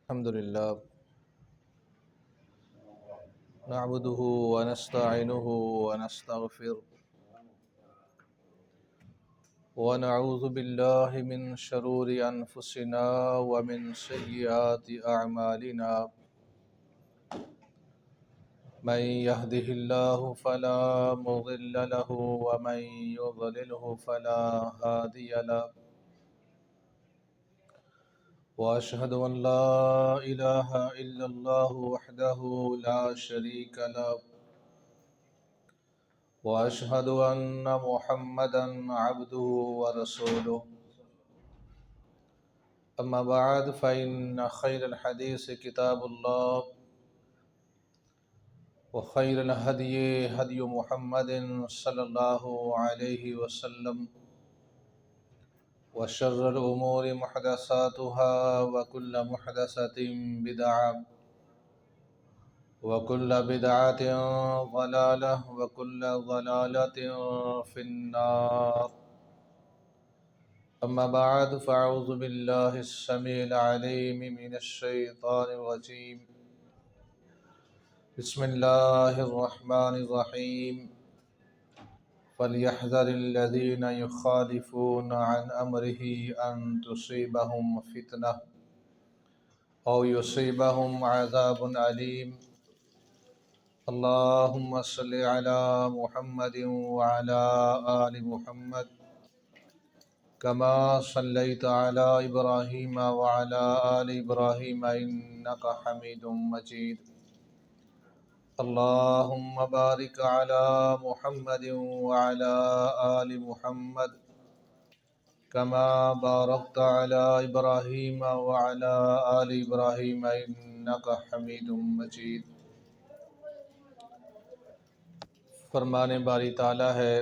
الحمد لله نعبده ونستعينه ونستغفره ونعوذ بالله من شرور أنفسنا ومن سيئات أعمالنا من يهده الله فلا مضل له ومن يضلله فلا هادي له وأشهد أن لا إله إلا الله وحده لا شريك له وأشهد أن محمدًا عبده ورسوله أما بعد فإن خير الحديث كتاب الله وخير الهدي هدي محمد صلى الله عليه وسلم وشر الأمور محدثاتها وكل محدثة بدعة وكل بدعة ضلالة وكل ضلالة في النار أما بعد فأعوذ بالله السميع العليم من الشيطان الرجيم بسم الله الرحمن الرحيم فليحذر الذين يخالفون عن أمره أن تصيبهم فتنة أو يصيبهم عذاب أليم اللهم صل على محمد وعلى آل محمد كما صليت على إبراهيم وعلى آل إبراهيم إنك حميد مجيد اللهم بارك على محمد وعلى آل محمد كما باركت على إبراهيم وعلى آل إبراهيم إنك حميد مجيد۔ فرمان باری تعالیٰ ہے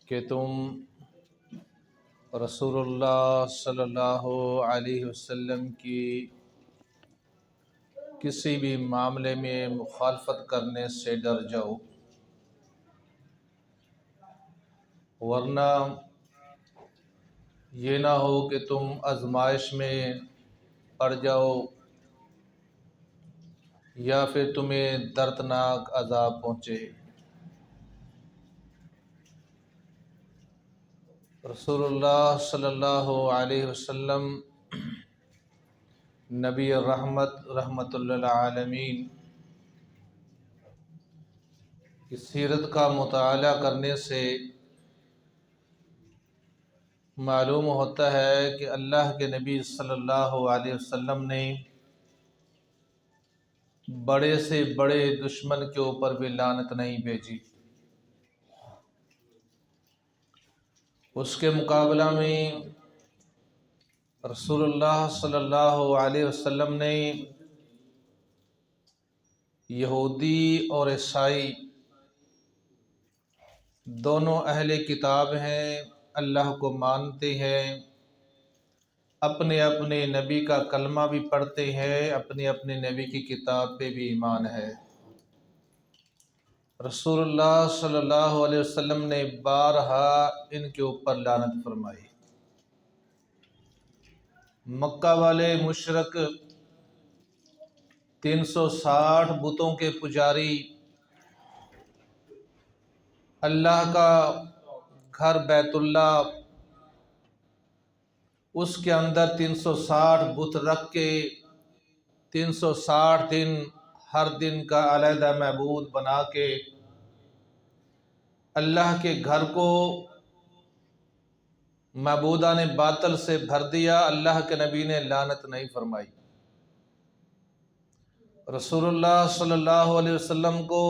کہ تم رسول اللہ صلی اللہ علیہ وسلم کی کسی بھی معاملے میں مخالفت کرنے سے ڈر جاؤ، ورنہ یہ نہ ہو کہ تم آزمائش میں پڑ جاؤ یا پھر تمہیں دردناک عذاب پہنچے۔ رسول اللہ صلی اللہ علیہ وسلم نبی رحمت للعالمین کی سیرت کا مطالعہ کرنے سے معلوم ہوتا ہے کہ اللہ کے نبی صلی اللہ علیہ وسلم نے بڑے سے بڑے دشمن کے اوپر بھی لعنت نہیں بھیجی، اس کے مقابلہ میں رسول اللہ صلی اللہ علیہ وسلم نے یہودی اور عیسائی دونوں اہل کتاب ہیں، اللہ کو مانتے ہیں، اپنے اپنے نبی کا کلمہ بھی پڑھتے ہیں، اپنے اپنے نبی کی کتاب پہ بھی ایمان ہے۔ رسول اللہ صلی اللہ علیہ وسلم نے بارہا ان کے اوپر لعنت فرمائی۔ مکہ والے مشرک 360 بتوں کے پجاری، اللہ کا گھر بیت اللہ، اس کے اندر 360 بت رکھ کے 360 دن ہر دن کا علیحدہ معبود بنا کے اللہ کے گھر کو معبودان باطل سے بھر دیا۔ اللہ کے نبی نے لعنت نہیں فرمائی۔ رسول اللہ صلی اللہ علیہ وسلم کو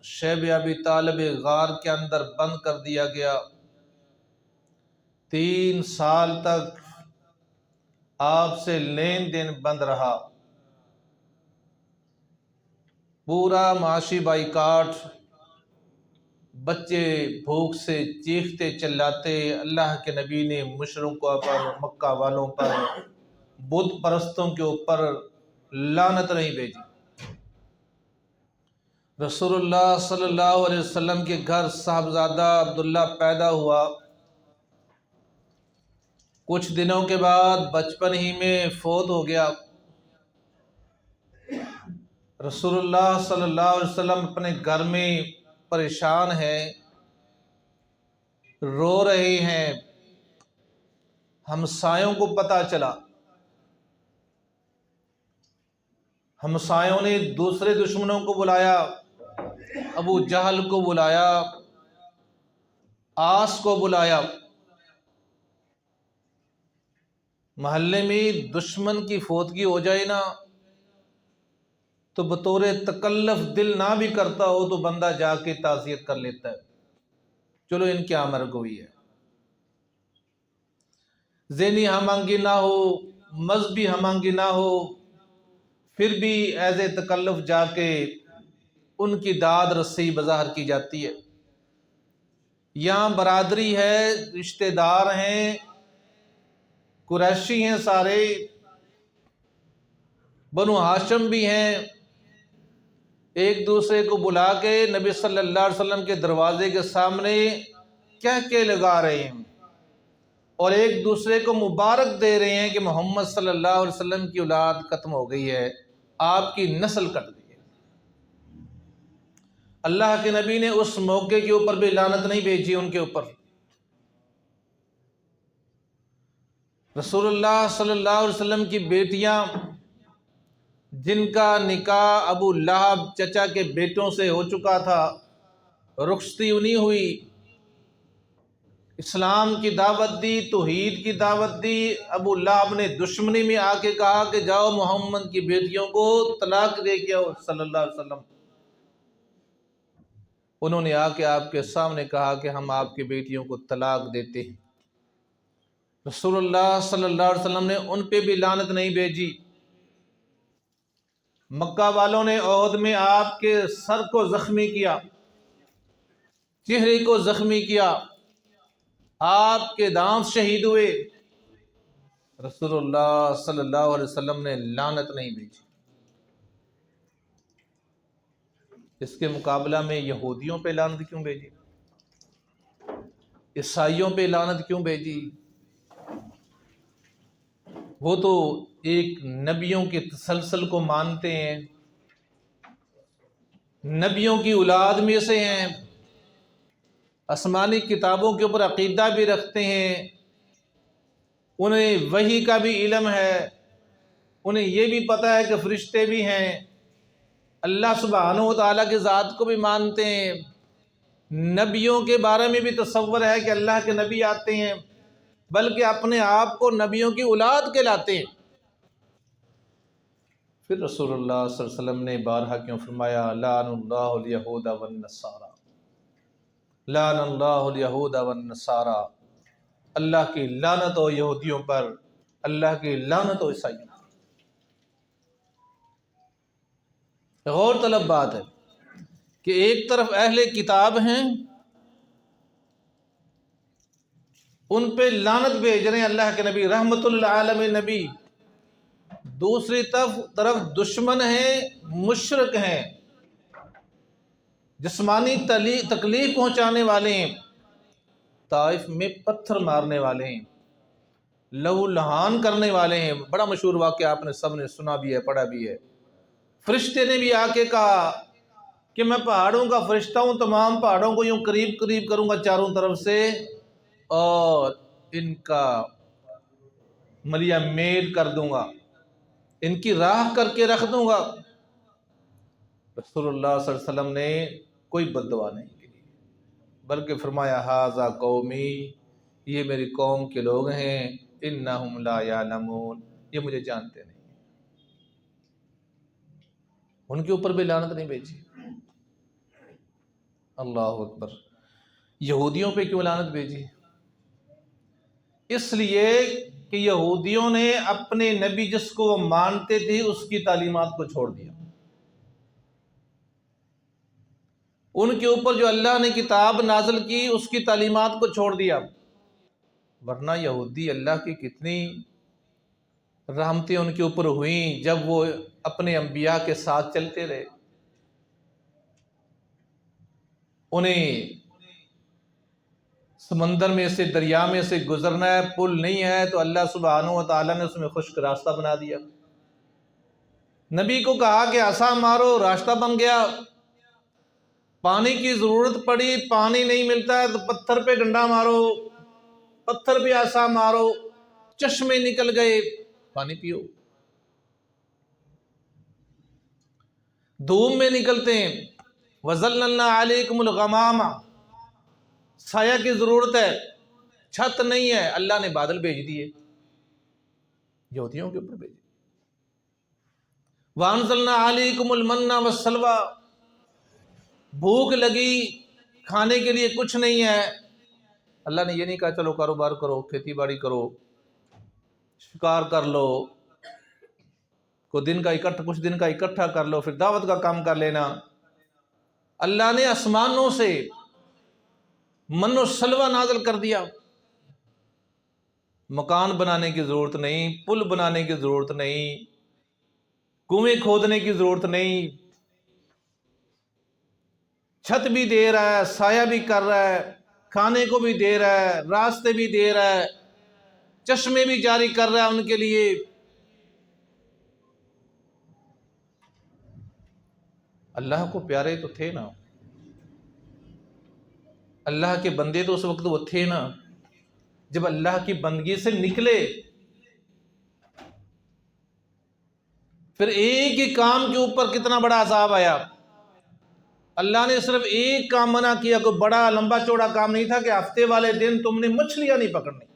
شیب ابی طالب غار کے اندر بند کر دیا گیا، 3 سال تک آپ سے لین دین بند رہا، پورا معاشی بائیکاٹ، بچے بھوک سے چیختے چلاتے۔ اللہ کے نبی نے مشرکوں پر، مکہ والوں پر، بت پرستوں کے اوپر لعنت نہیں بھیجی۔ رسول اللہ صلی اللہ علیہ وسلم کے گھر صاحبزادہ عبداللہ پیدا ہوا، کچھ دنوں کے بعد بچپن ہی میں فوت ہو گیا۔ رسول اللہ صلی اللہ علیہ وسلم اپنے گھر میں پریشان ہیں، رو رہے ہیں۔ ہمسایوں کو پتہ چلا، ہمسایوں نے دوسرے دشمنوں کو بلایا، ابو جہل کو بلایا، آس کو بلایا۔ محلے میں دشمن کی فوتگی ہو جائے نا تو بطور تکلف دل نہ بھی کرتا ہو تو بندہ جا کے تعزیت کر لیتا ہے، چلو ان کی مرگ ہوئی ہے۔ ذہنی ہم آہنگی نہ ہو، مذہبی ہم آہنگی نہ ہو، پھر بھی ایز اے تکلف جا کے ان کی داد رسی بظاہر کی جاتی ہے۔ یہاں برادری ہے، رشتہ دار ہیں، قریشی ہیں، سارے بنو ہاشم بھی ہیں، ایک دوسرے کو بلا کے نبی صلی اللہ علیہ وسلم کے دروازے کے سامنے کہہ کے لگا رہے ہیں اور ایک دوسرے کو مبارک دے رہے ہیں کہ محمد صلی اللہ علیہ وسلم کی اولاد ختم ہو گئی ہے، آپ کی نسل کٹ گئی ہے۔ اللہ کے نبی نے اس موقع کے اوپر بھی لعنت نہیں بھیجی ان کے اوپر۔ رسول اللہ صلی اللہ علیہ وسلم کی بیٹیاں جن کا نکاح ابو لہب چچا کے بیٹوں سے ہو چکا تھا، رخصتی انہیں ہوئی، اسلام کی دعوت دی، توحید کی دعوت دی۔ ابو لہب نے دشمنی میں آ کے کہا کہ جاؤ محمد کی بیٹیوں کو طلاق دے کے آؤ صلی اللہ علیہ وسلم۔ انہوں نے آ کے آپ کے سامنے کہا کہ ہم آپ کی بیٹیوں کو طلاق دیتے ہیں۔ رسول اللہ صلی اللہ علیہ وسلم نے ان پہ بھی لعنت نہیں بھیجی۔ مکہ والوں نے عہد میں آپ کے سر کو زخمی کیا، چہرے کو زخمی کیا، آپ کے دانت شہید ہوئے، رسول اللہ صلی اللہ علیہ وسلم نے لعنت نہیں بھیجی۔ اس کے مقابلہ میں یہودیوں پہ لعنت کیوں بھیجی؟ عیسائیوں پہ لعنت کیوں بھیجی؟ وہ تو ایک نبیوں کے تسلسل کو مانتے ہیں، نبیوں کی اولاد میں سے ہیں، آسمانی کتابوں کے اوپر عقیدہ بھی رکھتے ہیں، انہیں وحی کا بھی علم ہے، انہیں یہ بھی پتہ ہے کہ فرشتے بھی ہیں، اللہ سبحانہ و تعالیٰ کی ذات کو بھی مانتے ہیں، نبیوں کے بارے میں بھی تصور ہے کہ اللہ کے نبی آتے ہیں، بلکہ اپنے آپ کو نبیوں کی اولاد کہلاتے ہیں۔ پھر رسول اللہ صلی اللہ علیہ وسلم نے بارہا کیوں فرمایا لعن اللہ الیہود والنصارى، لعن اللہ الیہود والنصارى، اللہ کی لعنت ہو یہودیوں پر، اللہ کی لعنت ہو عیسائیوں پر۔ غور طلب بات ہے کہ ایک طرف اہل کتاب ہیں، ان پہ لعنت بھیج رہے ہیں اللہ کے نبی، رحمت للعالمین نبی، دوسری طرف دشمن ہیں، مشرک ہیں، جسمانی تکلیف پہنچانے والے ہیں، طائف میں پتھر مارنے والے ہیں، لہو لہان کرنے والے ہیں۔ بڑا مشہور واقعہ آپ نے سب نے سنا بھی ہے، پڑھا بھی ہے۔ فرشتے نے بھی آ کے کہا کہ میں پہاڑوں کا فرشتہ ہوں، تمام پہاڑوں کو یوں قریب قریب کروں گا چاروں طرف سے اور ان کا ملیا میل کر دوں گا، ان کی راہ کر کے رکھ دوں گا۔ رسول اللہ صلی اللہ علیہ وسلم نے کوئی بد دعا نہیں کی، بلکہ فرمایا ھذا قومی، یہ میری قوم کے لوگ ہیں، انہم لا یعلمون، یہ مجھے جانتے نہیں۔ ان کے اوپر بھی لعنت نہیں بھیجی۔ اللہ اکبر۔ یہودیوں پہ کیوں لعنت بھیجی؟ اس لیے کہ یہودیوں نے اپنے نبی جس کو وہ مانتے تھے اس کی تعلیمات کو چھوڑ دیا، ان کے اوپر جو اللہ نے کتاب نازل کی اس کی تعلیمات کو چھوڑ دیا۔ ورنہ یہودی اللہ کی کتنی رحمتیں ان کے اوپر ہوئیں جب وہ اپنے انبیاء کے ساتھ چلتے رہے، انہیں سمندر میں سے، دریا میں سے گزرنا ہے، پل نہیں ہے، تو اللہ سبحانہ و تعالیٰ نے اس میں خشک راستہ بنا دیا۔ نبی کو کہا کہ عصا مارو، راستہ بن گیا۔ پانی کی ضرورت پڑی، پانی نہیں ملتا ہے تو پتھر پہ ڈنڈا مارو، پتھر پہ عصا مارو، چشمے نکل گئے، پانی پیو۔ دھوپ میں نکلتے ہیں، وَظَلَّلْنَا عَلَيْكُمُ الْغَمَامَ، سایہ کی ضرورت ہے، چھت نہیں ہے، اللہ نے بادل بھیج دیے، یہودیوں کے اوپر بھیجے۔ وَأَنزَلْنَا عَلَيْكُمُ الْمَنَّ وَالسَّلْوَىٰ، بھوک لگی، کھانے کے لیے کچھ نہیں ہے، اللہ نے یہ نہیں کہا چلو کاروبار کرو، کھیتی باڑی کرو، شکار کر لو، کچھ دن کا اکٹھا کر لو، پھر دعوت کا کام کر لینا۔ اللہ نے آسمانوں سے من و سلوہ نازل کر دیا۔ مکان بنانے کی ضرورت نہیں، پل بنانے کی ضرورت نہیں، کنویں کھودنے کی ضرورت نہیں، چھت بھی دے رہا ہے، سایہ بھی کر رہا ہے، کھانے کو بھی دے رہا ہے، راستے بھی دے رہا ہے، چشمے بھی جاری کر رہا ہے ان کے لیے۔ اللہ کو پیارے تو تھے نا، اللہ کے بندے تو اس وقت وہ تھے نا جب اللہ کی بندگی سے نکلے، پھر ایک ہی کام کے اوپر کتنا بڑا عذاب آیا۔ اللہ نے صرف ایک کام منع کیا، کوئی بڑا لمبا چوڑا کام نہیں تھا کہ ہفتے والے دن تم نے مچھلیاں نہیں پکڑنی۔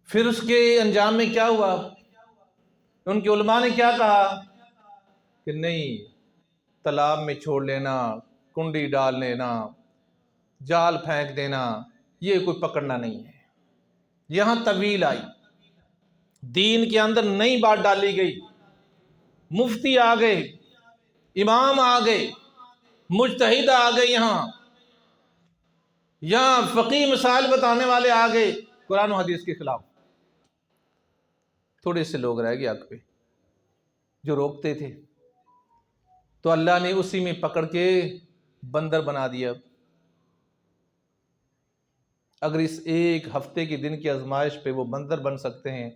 پھر اس کے انجام میں کیا ہوا؟ ان کے علماء نے کیا کہا کہ نہیں، تالاب میں چھوڑ لینا، کنڈی ڈال لینا، جال پھینک دینا، یہ کوئی پکڑنا نہیں ہے۔ یہاں طویل آئی، دین کے اندر نئی بات ڈالی گئی، مفتی آ گئے، امام آ گئے، مجتہد آ گئے، یہاں فقی مسائل بتانے والے آ گئے، قرآن و حدیث کے خلاف۔ تھوڑے سے لوگ رہ گئے حق پہ جو روکتے تھے، تو اللہ نے اسی میں پکڑ کے بندر بنا دیا۔ اگر اس ایک ہفتے کے دن کی آزمائش پہ وہ بندر بن سکتے ہیں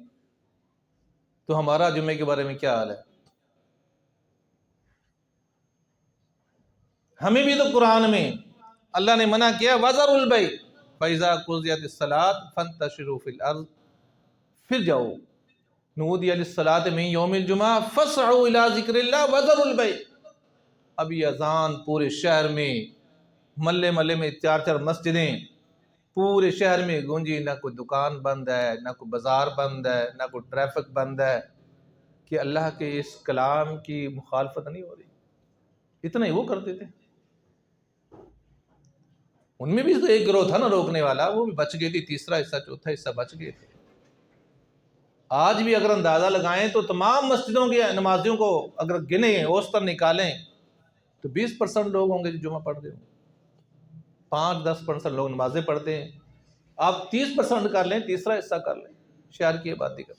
تو ہمارا جمعے کے بارے میں کیا حال ہے؟ ہمیں بھی تو قرآن میں اللہ نے منع کیا وَذَرُوا الْبَيْعَ فَإِذَا قُضِيَتِ الصَّلَاةُ فَانتَشِرُوا فِي الْأَرْضِ، پھر جاؤ نودِیَ لِلصَّلَاةِ مِن یوم الجمعہ فَاسْعَوْا إِلَىٰ ذِکْرِ اللَّهِ وَذَرُوا الْبَيْعَ۔ اب یہ اذان پورے شہر میں، محلے محلے میں 4 مسجدیں پورے شہر میں گونجی، نہ کوئی دکان بند ہے، نہ کوئی بازار بند ہے، نہ کوئی ٹریفک بند ہے، کہ اللہ کے اس کلام کی مخالفت نہیں ہو رہی۔ اتنا ہی وہ کرتے تھے، ان میں بھی تو ایک گروہ تھا نا روکنے والا، وہ بھی بچ گئی تھی، تیسرا حصہ چوتھا حصہ بچ گئے تھے۔ آج بھی اگر اندازہ لگائیں تو تمام مسجدوں کے نمازیوں کو اگر گنیں، اوسطن نکالیں تو 20% لوگ ہوں گے جو جمعہ پڑھتے ہوں، 5-10% لوگ نمازیں پڑھتے ہیں۔ آپ 30% کر لیں، تیسرا حصہ کر لیں شہر کی آبادی کا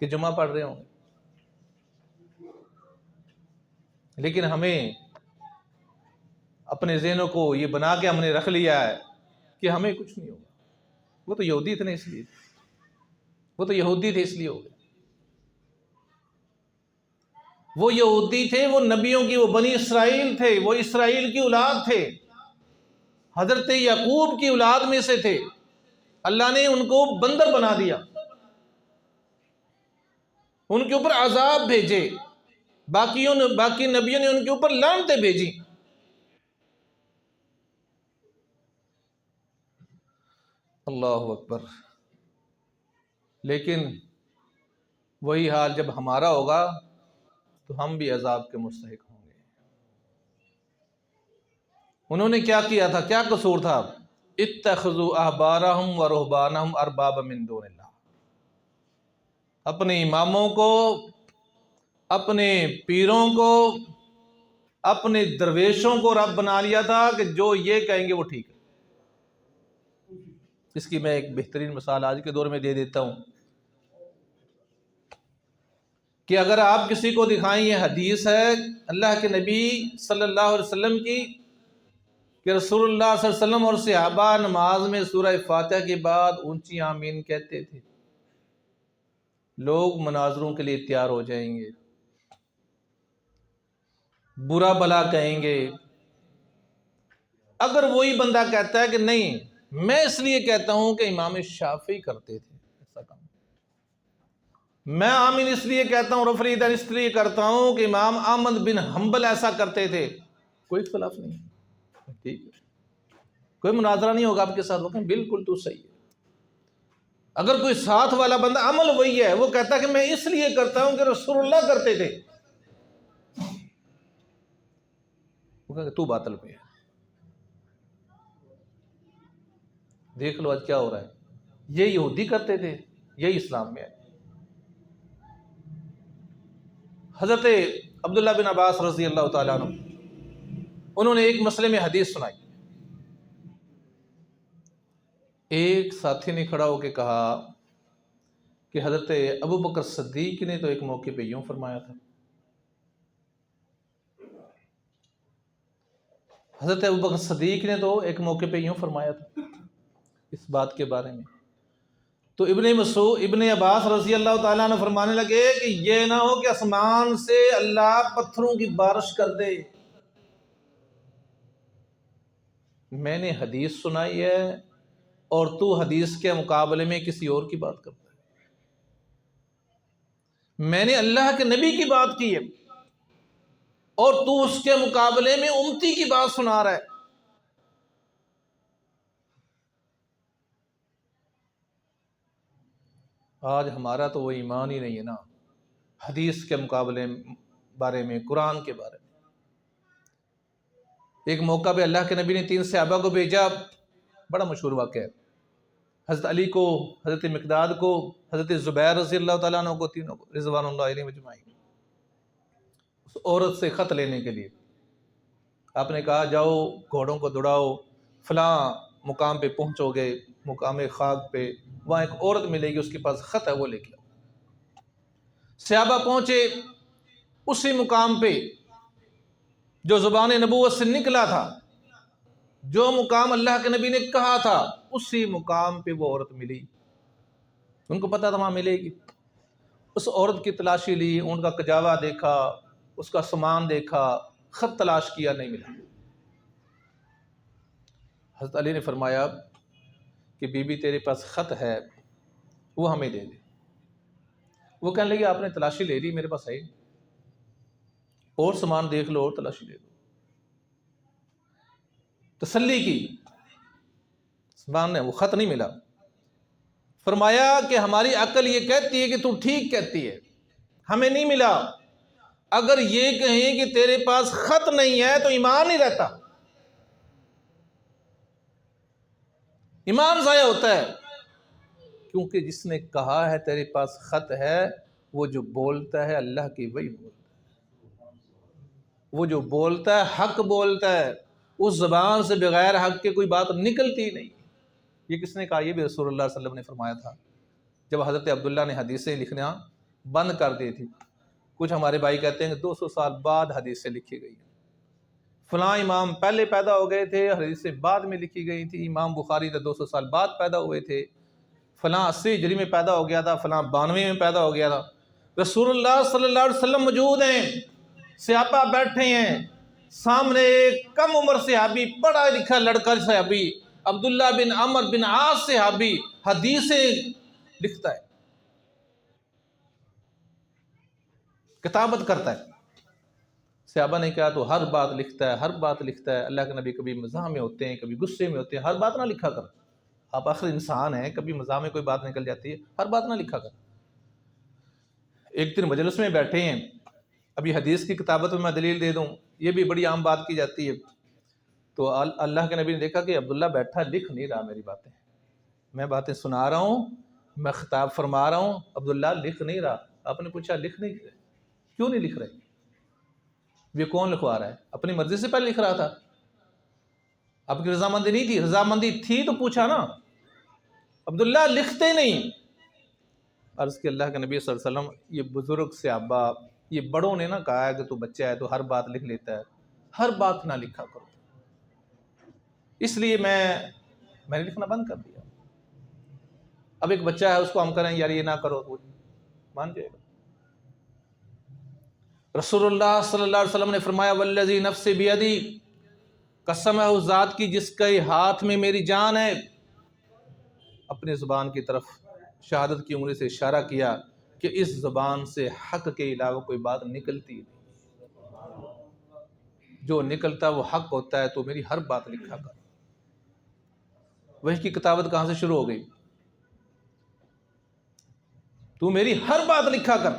کہ جمعہ پڑھ رہے ہوں گے۔ لیکن ہمیں اپنے ذہنوں کو یہ بنا کے ہم نے رکھ لیا ہے کہ ہمیں کچھ نہیں ہوگا، وہ تو یہودی تھے نا اس لیے، وہ تو یہودی تھے اس لیے ہو گئے، وہ یہودی تھے، وہ نبیوں کی، وہ بنی اسرائیل تھے، وہ اسرائیل کی اولاد تھے، حضرت یعقوب کی اولاد میں سے تھے۔ اللہ نے ان کو بندر بنا دیا، ان کے اوپر عذاب بھیجے، باقی نبیوں نے ان کے اوپر لعنتیں بھیجی۔ اللہ اکبر۔ لیکن وہی حال جب ہمارا ہوگا تو ہم بھی عذاب کے مستحق ہوں گے۔ انہوں نے کیا کیا تھا؟ کیا قصور تھا؟ اتخذوا احبارهم ورهبانهم اربابا من دون اللہ، اپنے اماموں کو، اپنے پیروں کو، اپنے درویشوں کو رب بنا لیا تھا کہ جو یہ کہیں گے وہ ٹھیک ہے۔ اس کی میں ایک بہترین مثال آج کے دور میں دے دیتا ہوں کہ اگر آپ کسی کو دکھائیں یہ حدیث ہے اللہ کے نبی صلی اللہ علیہ وسلم کی کہ رسول اللہ صلی اللہ علیہ وسلم اور صحابہ نماز میں سورہ فاتحہ کے بعد اونچی آمین کہتے تھے، لوگ مناظروں کے لیے تیار ہو جائیں گے، برا بھلا کہیں گے۔ اگر وہی بندہ کہتا ہے کہ نہیں، میں اس لیے کہتا ہوں کہ امام شافعی کرتے تھے ایسا کام، میں آمین اس لیے کہتا ہوں، رفع یدین اس لیے کرتا ہوں کہ امام احمد بن حنبل ایسا کرتے تھے، کوئی اختلاف نہیں، ٹھیک ہے، کوئی مناظرہ نہیں ہوگا آپ کے ساتھ، وہ کہیں بالکل تو صحیح ہے۔ اگر کوئی ساتھ والا بندہ عمل وہی ہے، وہ کہتا ہے کہ میں اس لیے کرتا ہوں کہ رسول اللہ کرتے تھے، وہ کہتا ہے تو باطل پہ ہے۔ دیکھ لو آج کیا ہو رہا ہے، یہ یہودی کرتے تھے، یہی اسلام میں ہے۔ حضرت عبداللہ بن عباس رضی اللہ تعالیٰ عنہ، انہوں نے ایک مسئلے میں حدیث سنائی، ایک ساتھی نے کھڑا ہو کے کہا کہ حضرت ابو بکر صدیق نے تو ایک موقع پہ یوں فرمایا تھا، حضرت ابو بکر صدیق نے تو ایک موقع پہ یوں فرمایا تھا اس بات کے بارے میں۔ تو ابن عباس رضی اللہ تعالیٰ عنہ فرمانے لگے کہ یہ نہ ہو کہ آسمان سے اللہ پتھروں کی بارش کر دے، میں نے حدیث سنائی ہے اور تو حدیث کے مقابلے میں کسی اور کی بات کرتا ہے، میں نے اللہ کے نبی کی بات کی ہے اور تو اس کے مقابلے میں امتی کی بات سنا رہا ہے۔ آج ہمارا تو وہ ایمان ہی نہیں ہے نا، حدیث کے مقابلے بارے میں، قرآن کے بارے میں۔ ایک موقع پہ اللہ کے نبی نے 3 صحابہ کو بھیجا، بڑا مشہور واقعہ ہے، حضرت علی کو، حضرت مقداد کو، حضرت زبیر رضی اللہ تعالیٰ عنہ کو، تینوں کو رضوان اللہ علیہ مجمعین، اس عورت سے خط لینے کے لیے آپ نے کہا جاؤ گھوڑوں کو دوڑاؤ، فلاں مقام پہ پہنچو گے، مقام خاک پہ، وہاں ایک عورت ملے گی، اس کے پاس خط ہے، وہ لے کے آؤ۔ صحابہ پہنچے اسی مقام پہ جو زبان نبوت سے نکلا تھا، جو مقام اللہ کے نبی نے کہا تھا، اسی مقام پہ وہ عورت ملی، ان کو پتا تھا وہاں ملے گی۔ اس عورت کی تلاشی لی، ان کا کجاوا دیکھا، اس کا سامان دیکھا، خط تلاش کیا، نہیں ملا۔ حضرت علی نے فرمایا کہ بی بی تیرے پاس خط ہے، وہ ہمیں دے دے۔ وہ کہنے لگی آپ نے تلاشی لے لی، میرے پاس ہے، اور سامان دیکھ لو اور تلاشی لے لو۔ تسلی کی، سامان نے وہ خط نہیں ملا۔ فرمایا کہ ہماری عقل یہ کہتی ہے کہ تو ٹھیک کہتی ہے، ہمیں نہیں ملا، اگر یہ کہیں کہ تیرے پاس خط نہیں ہے تو ایمان نہیں رہتا، ایمان ضائع ہوتا ہے، کیونکہ جس نے کہا ہے تیرے پاس خط ہے، وہ جو بولتا ہے اللہ کی وہی بولتا ہے، وہ جو بولتا ہے حق بولتا ہے، اس زبان سے بغیر حق کے کوئی بات نکلتی نہیں۔ یہ کس نے کہا؟ یہ بھی رسول اللہ صلی اللہ علیہ وسلم نے فرمایا تھا جب حضرت عبداللہ نے حدیثیں لکھنا بند کر دی تھی۔ کچھ ہمارے بھائی کہتے ہیں کہ 200 سال بعد حدیثیں لکھی گئی، فلاں امام پہلے پیدا ہو گئے تھے، حدیثیں بعد میں لکھی گئی تھی، امام بخاری تو 200 سال بعد پیدا ہوئے تھے، فلاں 80 ہجری میں پیدا ہو گیا تھا، فلاں 92 میں پیدا ہو گیا تھا۔ رسول اللہ صلی اللہ علیہ وسلم موجود ہیں، صحابہ بیٹھے ہیں، سامنے ایک کم عمر صحابی، پڑھا لکھا لڑکا صحابی، عبداللہ بن عمر بن عاص صحابی حدیثیں لکھتا ہے، کتابت کرتا ہے۔ صحابہ نے کہا تو ہر بات لکھتا ہے، ہر بات لکھتا ہے، اللہ کے نبی کبھی مزاح میں ہوتے ہیں، کبھی غصے میں ہوتے ہیں، ہر بات نہ لکھا کر، آپ آخر انسان ہیں، کبھی مزاح میں کوئی بات نکل جاتی ہے، ہر بات نہ لکھا کر۔ ایک دن مجلس میں بیٹھے ہیں، ابھی حدیث کی کتابت میں میں دلیل دے دوں، یہ بھی بڑی عام بات کی جاتی ہے، تو اللہ کے نبی نے دیکھا کہ عبداللہ بیٹھا لکھ نہیں رہا میری باتیں، میں باتیں سنا رہا ہوں، میں خطاب فرما رہا ہوں، عبداللہ لکھ نہیں رہا۔ آپ نے پوچھا لکھ نہیں رہے، کیوں نہیں لکھ رہے؟ یہ کون لکھوا رہا ہے؟ اپنی مرضی سے پہلے لکھ رہا تھا، آپ کی رضامندی نہیں تھی؟ رضامندی تھی تو پوچھا نا، عبداللہ لکھتے نہیں۔ عرض کہ اللہ کے نبی صلی اللہ علیہ وسلم، یہ بزرگ صحابہ، یہ بڑوں نے نہ کہا ہے کہ تو بچہ ہے تو ہر بات لکھ لیتا ہے، ہر بات نہ لکھا کرو۔ اس لیے میں نے لکھنا بند کر دیا. اب ایک بچہ ہے، اس کو ہم کریں یار یہ نہ کرو، تو مان جائے گا. رسول اللہ صلی اللہ علیہ وسلم نے فرمایا والذی نفس بیدی، قسم ہے اس ذات کی جس کے ہاتھ میں میری جان ہے. اپنے زبان کی طرف شہادت کی انگلی سے اشارہ کیا کہ اس زبان سے حق کے علاوہ کوئی بات نکلتی نہیں، جو نکلتا وہ حق ہوتا ہے، تو میری ہر بات لکھا کر. وحی کی کتابت کہاں سے شروع ہو گئی؟ تو میری ہر بات لکھا کر.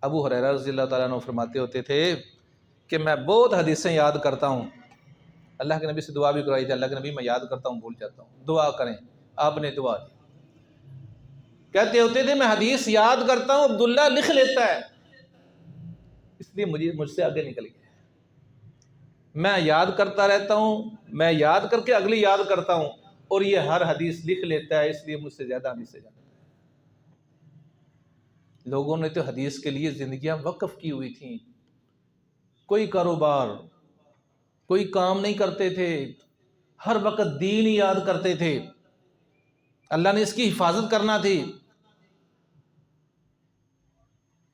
ابو ہریرہ رضی اللہ تعالیٰ عنہ فرماتے ہوتے تھے کہ میں بہت حدیثیں یاد کرتا ہوں. اللہ کے نبی سے دعا بھی کرائی تھی، اللہ کے نبی میں یاد کرتا ہوں بھول جاتا ہوں، دعا کریں. آپ نے دعا دی. کہتے ہوتے تھے میں حدیث یاد کرتا ہوں، عبداللہ لکھ لیتا ہے، اس لیے مجھ سے آگے نکل گیا. میں یاد کرتا رہتا ہوں، میں یاد کر کے اگلی یاد کرتا ہوں، اور یہ ہر حدیث لکھ لیتا ہے، اس لیے مجھ سے زیادہ حدیثیں جانتا ہے. لوگوں نے تو حدیث کے لیے زندگیاں وقف کی ہوئی تھیں، کوئی کاروبار کوئی کام نہیں کرتے تھے، ہر وقت دین ہی یاد کرتے تھے. اللہ نے اس کی حفاظت کرنا تھی.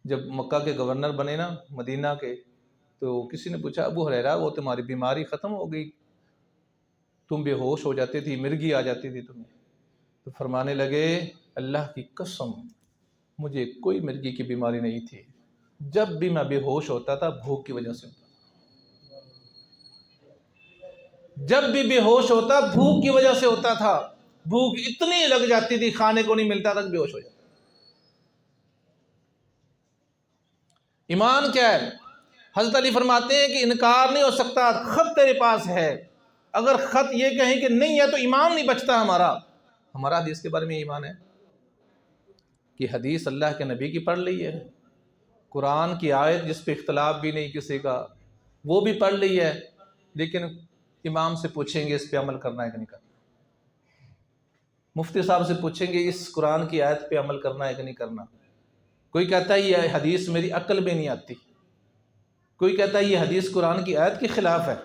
جب مکہ کے گورنر بنے نا مدینہ کے، تو کسی نے پوچھا ابو ہریرہ وہ تمہاری بیماری ختم ہو گئی، تم بے ہوش ہو جاتے تھی، مرگی آ جاتی تھی تمہیں. تو فرمانے لگے اللہ کی قسم مجھے کوئی مرگی کی بیماری نہیں تھی، جب بھی میں بے ہوش ہوتا تھا بھوک کی وجہ سے ہوتا. جب بھی بے ہوش ہوتا بھوک کی وجہ سے ہوتا تھا. بھوک اتنی لگ جاتی تھی کھانے کو نہیں ملتا تھا کہ بے ہوش ہو جاتا. ایمان کیا ہے؟ حضرت علی فرماتے ہیں کہ انکار نہیں ہو سکتا، خط تیرے پاس ہے. اگر خط یہ کہیں کہ نہیں ہے تو ایمان نہیں بچتا ہمارا حدیث کے بارے میں ایمان ہے کہ حدیث اللہ کے نبی کی پڑھ لی ہے، قرآن کی آیت جس پہ اختلاف بھی نہیں کسی کا وہ بھی پڑھ لی ہے، لیکن امام سے پوچھیں گے اس پہ عمل کرنا ہے کہ نہیں کرنا. مفتی صاحب سے پوچھیں گے اس قرآن کی آیت پہ عمل کرنا ہے کہ نہیں کرنا. کوئی کہتا ہے یہ حدیث میری عقل میں نہیں آتی، کوئی کہتا ہے یہ حدیث قرآن کی آیت کے خلاف ہے.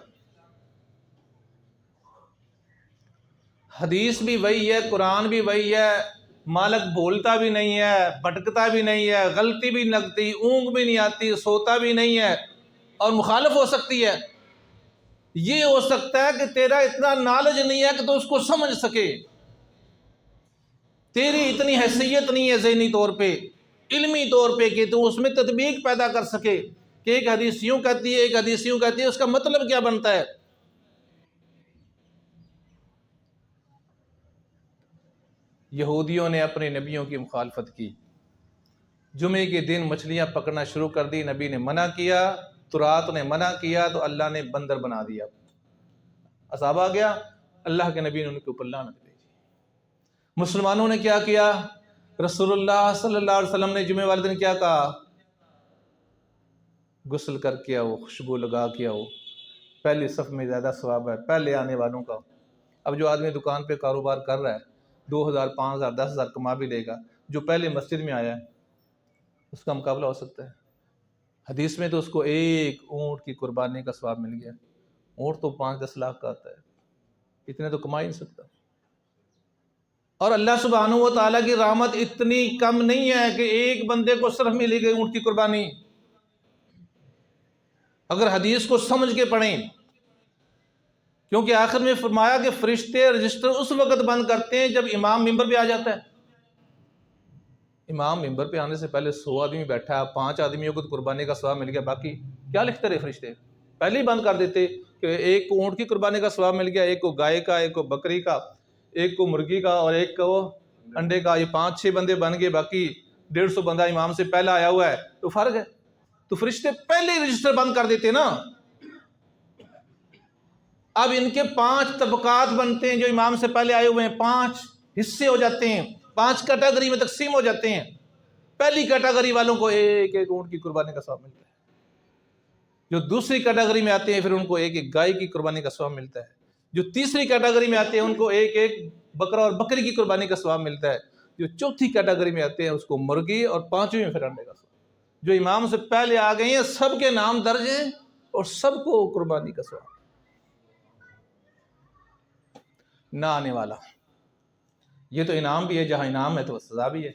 حدیث بھی وہی ہے، قرآن بھی وہی ہے. مالک بولتا بھی نہیں ہے، بھٹکتا بھی نہیں ہے، غلطی بھی لگتی، اونگ بھی نہیں آتی، سوتا بھی نہیں ہے، اور مخالف ہو سکتی ہے. یہ ہو سکتا ہے کہ تیرا اتنا نالج نہیں ہے کہ تو اس کو سمجھ سکے، تیری اتنی حیثیت نہیں ہے ذہنی طور پہ، علمی طور پہ، کہ تو اس میں تطبیق پیدا کر سکے کہ ایک حدیث یوں کہتی ہے، ایک حدیث یوں کہتی ہے، اس کا مطلب کیا بنتا ہے. یہودیوں نے اپنے نبیوں کی مخالفت کی. جمعے کے دن مچھلیاں پکڑنا شروع کر دی، نبی نے منع کیا، تورات نے منع کیا، تو اللہ نے بندر بنا دیا. عذاب آ گیا، اللہ کے نبی نے ان کے اوپر لعنت بھیجی. مسلمانوں نے کیا کیا؟ رسول اللہ صلی اللہ علیہ وسلم نے جمعے والے دن کیا کہا؟ غسل کر کے آؤ، خوشبو لگا کے آؤ، پہلی صف میں زیادہ ثواب ہے پہلے آنے والوں کا. اب جو آدمی دکان پہ کاروبار کر رہا ہے 2000 5000 10,000 کما بھی لے گا، جو پہلے مسجد میں آیا ہے اس کا مقابلہ ہو سکتا ہے؟ حدیث میں تو اس کو ایک اونٹ کی قربانی کا ثواب مل گیا. اونٹ تو 5-10 لاکھ کا آتا ہے، اتنے تو کما ہی نہیں سکتا. اور اللہ سبحانہ و تعالیٰ کی رحمت اتنی کم نہیں ہے کہ ایک بندے کو صرف ملے گی اونٹ کی قربانی. اگر حدیث کو سمجھ کے پڑھیں، کیونکہ آخر میں فرمایا کہ فرشتے رجسٹر اس وقت بند کرتے ہیں جب امام ممبر پہ آ جاتا ہے. امام ممبر پہ آنے سے پہلے 100 آدمی بیٹھا ہے، 5 آدمیوں کو تو قربانی کا ثواب مل گیا، باقی کیا لکھتے رہے فرشتے؟ پہلے ہی بند کر دیتے کہ ایک کو اونٹ کی قربانی کا ثواب مل گیا، ایک کو گائے کا، ایک کو بکری کا، ایک کو مرغی کا، اور ایک کو انڈے کا. یہ 5-6 بندے بن گئے، باقی 150 بندہ امام سے پہلا آیا ہوا ہے، تو فرق ہے. تو فرشتے پہلے ہی رجسٹر بند کر دیتے نا. اب ان کے 5 طبقات بنتے ہیں، جو امام سے پہلے آئے ہوئے ہیں 5 حصے ہو جاتے ہیں، 5 کیٹیگری میں تقسیم ہو جاتے ہیں. پہلی کیٹیگری والوں کو ایک ایک اونٹ کی قربانی کا ثواب ملتا ہے. جو دوسری کیٹیگری میں آتے ہیں پھر ان کو ایک ایک گائے کی قربانی کا ثواب ملتا ہے. جو تیسری کیٹیگری میں آتے ہیں ان کو ایک ایک بکرا اور بکری کی قربانی کا ثواب ملتا ہے. جو چوتھی کیٹیگری میں آتے ہیں اس کو مرغی، اور 5ویں میں پھر انڈے کا ثواب. جو امام سے پہلے آ گئے ہیں سب کے نام درج ہیں اور سب کو قربانی کا ثواب. نہ آنے والا، یہ تو انعام بھی ہے، جہاں انعام ہے تو سزا بھی ہے۔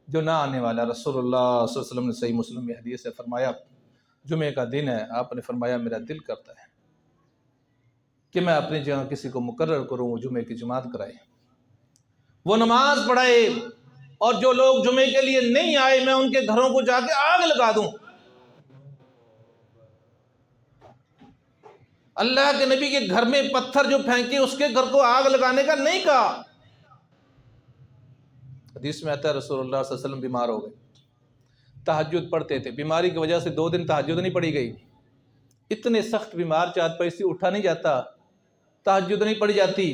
جو نہ آنے والا، رسول اللہ صلی اللہ علیہ وسلم نے صحیح مسلم میں حدیث سے فرمایا، جمعہ کا دن ہے، آپ نے فرمایا میرا دل کرتا ہے کہ میں اپنی جگہ کسی کو مقرر کروں، وہ جمعے کی جماعت کرائے، وہ نماز پڑھائے، اور جو لوگ جمعے کے لیے نہیں آئے میں ان کے گھروں کو جا کے آگ لگا دوں۔ اللہ کے نبی کے گھر میں پتھر جو پھینکے اس کے گھر کو آگ لگانے کا نہیں کہا۔ حدیث میں آتا ہے رسول اللہ صلی اللہ علیہ وسلم بیمار ہو گئے، تہجد پڑھتے تھے، بیماری کی وجہ سے 2 دن تہجد نہیں پڑھی گئی، اتنے سخت بیمار، چارپائی سے اٹھا نہیں جاتا، تہجد نہیں پڑھی جاتی،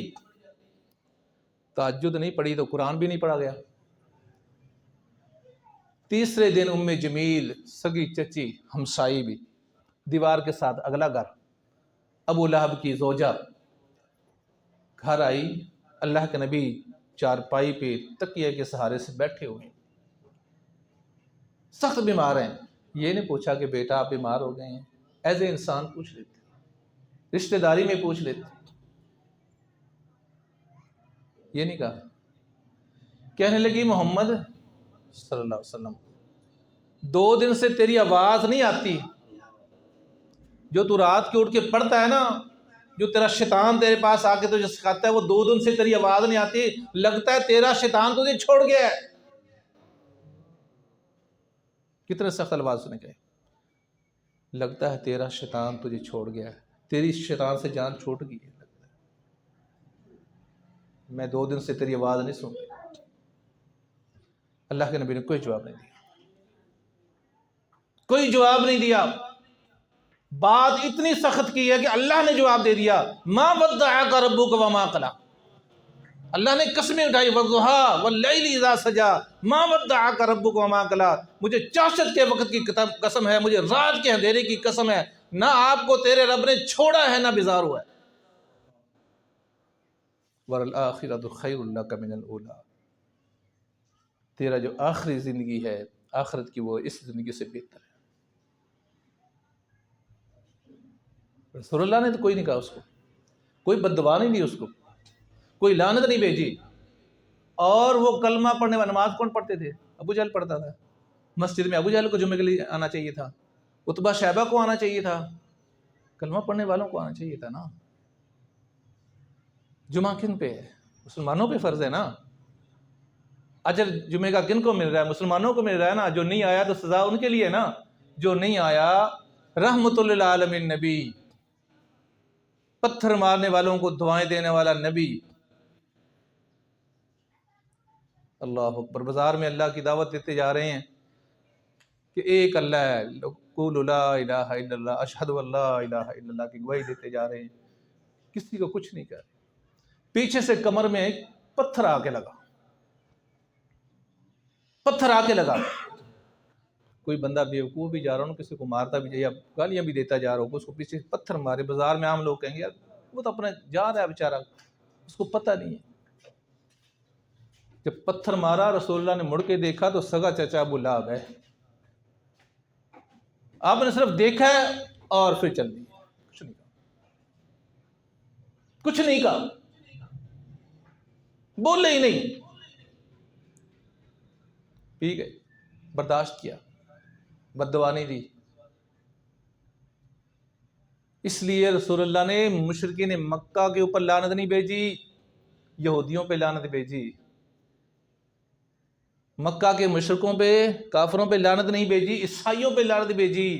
تہجد نہیں پڑھی تو قرآن بھی نہیں پڑھا گیا۔ تیسرے دن ام جمیل، سگی چچی ہمسائی بھی، دیوار کے ساتھ اگلا گھر، ابو لہب کی زوجہ گھر آئی، اللہ کے نبی چارپائی پہ تکیے کے سہارے سے بیٹھے ہوئے، سخت بیمار ہیں۔ یہ نہیں پوچھا کہ بیٹا آپ بیمار ہو گئے ہیں، ایز اے انسان پوچھ لیتے، رشتہ داری میں پوچھ لیتے، یہ نہیں کہا۔ کہنے لگی محمد صلی اللہ علیہ وسلم 2 دن سے تیری آواز نہیں آتی، جو تو رات کے اٹھ کے پڑھتا ہے نا، جو تیرا شیطان تیرے پاس آ کے تجھے سکھاتا ہے، وہ 2 دن سے تیری آواز نہیں آتی، لگتا ہے تیرا شیطان تجھے چھوڑ گیا ہے۔ کتنے سخت الفاظ سنے گئے، لگتا ہے تیرا شیطان تجھے چھوڑ گیا ہے، تیری شیطان سے جان چھوٹ گئی ہے، میں 2 دن سے تیری آواز نہیں سن۔ اللہ کے نبی نے کوئی جواب نہیں دیا، کوئی جواب نہیں دیا۔ بات اتنی سخت کی ہے کہ اللہ نے جواب دے دیا، ما ودعک ربک وما قلی، اللہ نے قسمیں اٹھائی، والضحیٰ واللیل اذا سجا ما ودعک ربک وما قلی، مجھے چاشت کے وقت کی قسم ہے، مجھے رات کے اندھیرے کی قسم ہے، نہ آپ کو تیرے رب نے چھوڑا ہے نہ بیزار ہوا ہے۔ وَلَلْآخِرَةُ خَيْرٌ لَكَ مِنَ الْأُولَىٰ، تیرا جو آخری زندگی ہے آخرت کی، وہ اس زندگی سے بہتر ہے۔ رسول اللہ نے تو کوئی نہیں کہا اس کو، کوئی بد دعا نہیں دی اس کو، کوئی لعنت نہیں بھیجی۔ اور وہ کلمہ پڑھنے والا، نماز کون پڑھتے تھے؟ ابو جہل پڑھتا تھا، مسجد میں ابو جہل کو جمعے کے لیے آنا چاہیے تھا، عتبہ شیبہ کو آنا چاہیے تھا، کلمہ پڑھنے والوں کو آنا چاہیے تھا نا۔ جمعہ کن پہ ہے؟ مسلمانوں پہ فرض ہے نا۔ اجر جمعے کا کن کو مل رہا ہے؟ مسلمانوں کو مل رہا ہے نا۔ جو نہیں آیا تو سزا ان کے لیے نا، جو نہیں آیا رحمت للعالمین نبی، پتھر مارنے والوں کو دعائیں دینے والا نبی۔ اللہ اکبر، بازار میں اللہ کی دعوت دیتے جا رہے ہیں کہ ایک اللہ ہے، قولوا لا الہ الا اللہ، اشہد ان لا الہ الا اللہ کی گواہی دیتے جا رہے ہیں، کسی کو کچھ نہیں کہہ رہے۔ پیچھے سے کمر میں ایک پتھر آ کے لگا، پتھر آ کے لگا، کوئی بندہ بیوقوف بھی جا رہا ہوں، کسی کو مارتا بھی یا گالیاں بھی دیتا جا رہا ہو، اس کو پیچھے پتھر مارے۔ بازار میں عام لوگ کہیں گے یار وہ تو اپنا جا رہا ہے بیچارہ، اس کو پتہ نہیں ہے۔ جب پتھر مارا رسول اللہ نے مڑ کے دیکھا تو سگا چچا ابو لہب ہے۔ آپ نے صرف دیکھا ہے اور پھر چل دی، کچھ نہیں کہا، کچھ نہیں کہا، بولے ہی نہیں، پی گئے، برداشت کیا، بد دعا نہیں دی۔ اس لیے رسول اللہ نے مشرکین مکہ کے اوپر لعنت نہیں بھیجی، یہودیوں پہ لعنت بھیجی، مکہ کے مشرکوں پہ، کافروں پہ لعنت نہیں بھیجی، عیسائیوں پہ لعنت بھیجی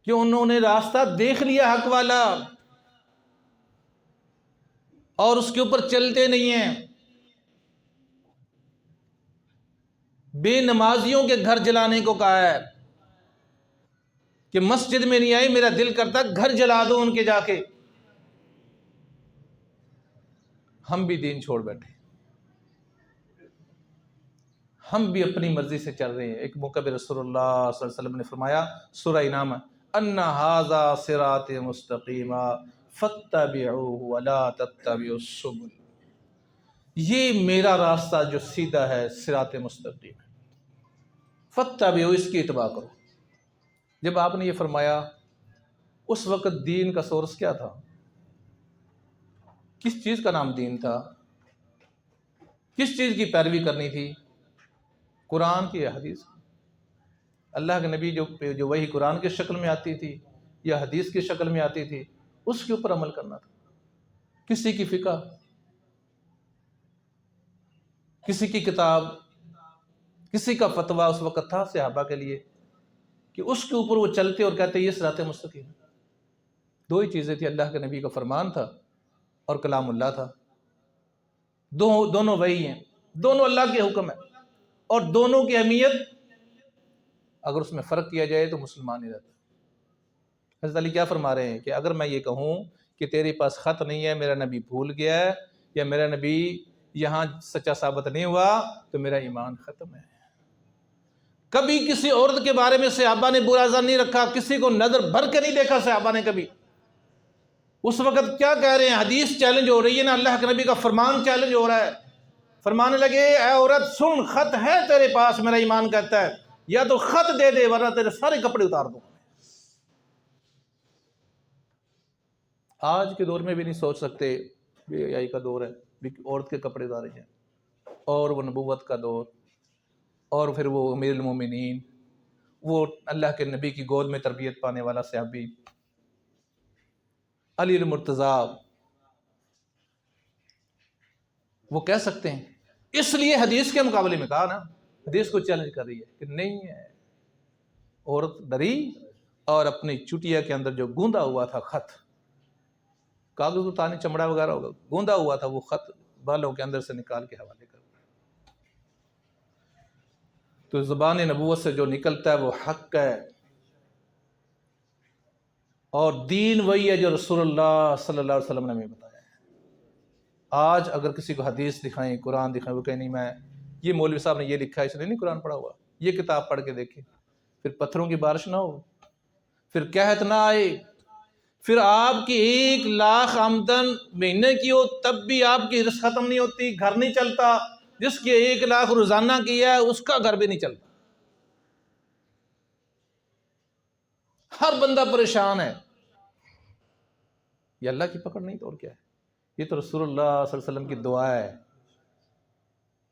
کہ انہوں نے راستہ دیکھ لیا حق والا اور اس کے اوپر چلتے نہیں ہیں۔ بے نمازیوں کے گھر جلانے کو کہا ہے کہ مسجد میں نہیں آئے، میرا دل کرتا گھر جلا دو ان کے جا کے۔ ہم بھی دین چھوڑ بیٹھے، ہم بھی اپنی مرضی سے چل رہے ہیں۔ ایک موقع پہ رسول اللہ صلی اللہ علیہ وسلم نے فرمایا، سورہ انعام، ان ھذا صراط مستقیما فاتبعوہ ولا تتبعوا السبل، یہ میرا راستہ جو سیدھا ہے، صراط مستقیم ہے، فاتبعوہ، اس کی اتباع کرو۔ جب آپ نے یہ فرمایا، اس وقت دین کا سورس کیا تھا؟ کس چیز کا نام دین تھا؟ کس چیز کی پیروی کرنی تھی؟ قرآن کی یا حدیث؟ اللہ کے نبی جو وہی قرآن کی شکل میں آتی تھی یا حدیث کی شکل میں آتی تھی، اس کے اوپر عمل کرنا تھا۔ کسی کی فقہ، کسی کی کتاب، کسی کا فتویٰ اس وقت تھا صحابہ کے لیے کہ اس کے اوپر وہ چلتے اور کہتے یہ صراط مستقیم۔ دو ہی چیزیں تھی، اللہ کے نبی کا فرمان تھا اور کلام اللہ تھا۔ دونوں وہی ہیں، دونوں اللہ کے حکم ہیں، اور دونوں کی اہمیت اگر اس میں فرق کیا جائے تو مسلمان ہی رہتا ہے۔ حضرت علی کیا فرما رہے ہیں کہ اگر میں یہ کہوں کہ تیرے پاس خط نہیں ہے، میرا نبی بھول گیا ہے، یا میرا نبی یہاں سچا ثابت نہیں ہوا، تو میرا ایمان ختم ہے۔ کبھی کسی عورت کے بارے میں صحابہ نے برا ظن نہیں رکھا، کسی کو نظر بھر کے نہیں دیکھا صحابہ نے کبھی۔ اس وقت کیا کہہ رہے ہیں؟ حدیث چیلنج ہو رہی ہے نا، اللہ کے نبی کا فرمان چیلنج ہو رہا ہے۔ فرمانے لگے اے عورت سن، خط ہے تیرے پاس، میرا ایمان کہتا ہے، یا تو خط دے دے ورنہ تیرے سارے کپڑے اتار دوں۔ آج کے دور میں بھی نہیں سوچ سکتے، بے حیائی کا دور ہے، عورت کے کپڑے اتارے ہیں، اور وہ نبوت کا دور، اور پھر وہ امیر المومنین، وہ اللہ کے نبی کی گود میں تربیت پانے والا صحابی علی المرتضیٰ، وہ کہہ سکتے ہیں۔ اس لیے حدیث کے مقابلے میں کہا نا، حدیث کو چیلنج کر رہی ہے کہ نہیں ہے، عورت ڈری اور اپنی چٹیا کے اندر جو گوندا ہوا تھا خط، کاغذ اتارنے چمڑا وغیرہ ہوگا، گوندا ہوا تھا وہ خط بالوں کے اندر سے نکال کے حوالے کر۔ تو زبان نبوت سے جو نکلتا ہے وہ حق ہے، اور دین وہی ہے جو رسول اللہ صلی اللہ علیہ وسلم نے ہمیں بتایا ہے۔ آج اگر کسی کو حدیث دکھائیں، قرآن دکھائیں، وہ کہیں نہیں میں یہ مولوی صاحب نے یہ لکھا ہے، اس نے نہیں قرآن پڑھا ہوا، یہ کتاب پڑھ کے دیکھیں، پھر پتھروں کی بارش نہ ہو، پھر قحط نہ آئے، پھر آپ کی 1,00,000 آمدن مہینے کی ہو تب بھی آپ کی رزق ختم نہیں ہوتی، گھر نہیں چلتا، جس کی 1,00,000 روزانہ کی ہے اس کا گھر بھی نہیں چلتا، ہر بندہ پریشان ہے۔ یہ اللہ کی پکڑ نہیں تو اور کیا ہے؟ یہ تو رسول اللہ صلی اللہ علیہ وسلم کی دعا ہے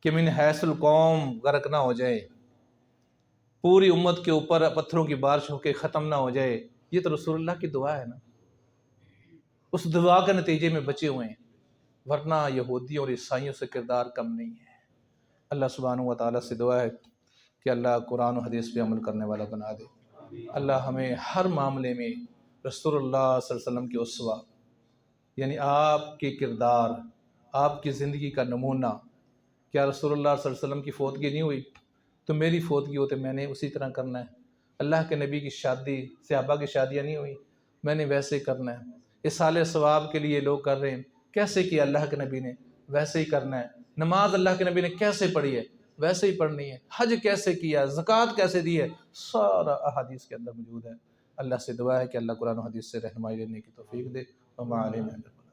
کہ من حیث القوم غرق نہ ہو جائے، پوری امت کے اوپر پتھروں کی بارش ہو کے ختم نہ ہو جائے۔ یہ تو رسول اللہ کی دعا ہے نا، اس دعا کے نتیجے میں بچے ہوئے ہیں، ورنہ یہودیوں اور عیسائیوں سے کردار کم نہیں ہے۔ اللہ سبحانہ و تعالیٰ سے دعا ہے کہ اللہ قرآن و حدیث پہ عمل کرنے والا بنا دے۔ اللہ ہمیں ہر معاملے میں رسول اللہ صلی اللہ علیہ وسلم کی اسوہ، یعنی آپ کے کردار، آپ کی زندگی کا نمونہ، کیا رسول اللہ صلی اللہ علیہ وسلم کی فوتگی نہیں ہوئی تو میری فوتگی ہوتے میں نے اسی طرح کرنا ہے۔ اللہ کے نبی کی شادی، صحابہ کی شادیاں نہیں ہوئی، میں نے ویسے ہی کرنا ہے۔ اصالِ ثواب کے لیے لوگ کر رہے ہیں، کیسے کیا اللہ کے نبی نے ویسے ہی کرنا ہے۔ نماز اللہ کے نبی نے کیسے پڑھی ہے ویسے ہی پڑھنی ہے۔ حج کیسے کیا، زکوٰۃ کیسے دی ہے، سارا احادیث کے اندر موجود ہے۔ اللہ سے دعا ہے کہ اللہ قرآن و حدیث سے رہنمائی لینے کی توفیق دے۔ وما علینا الا البلاغ۔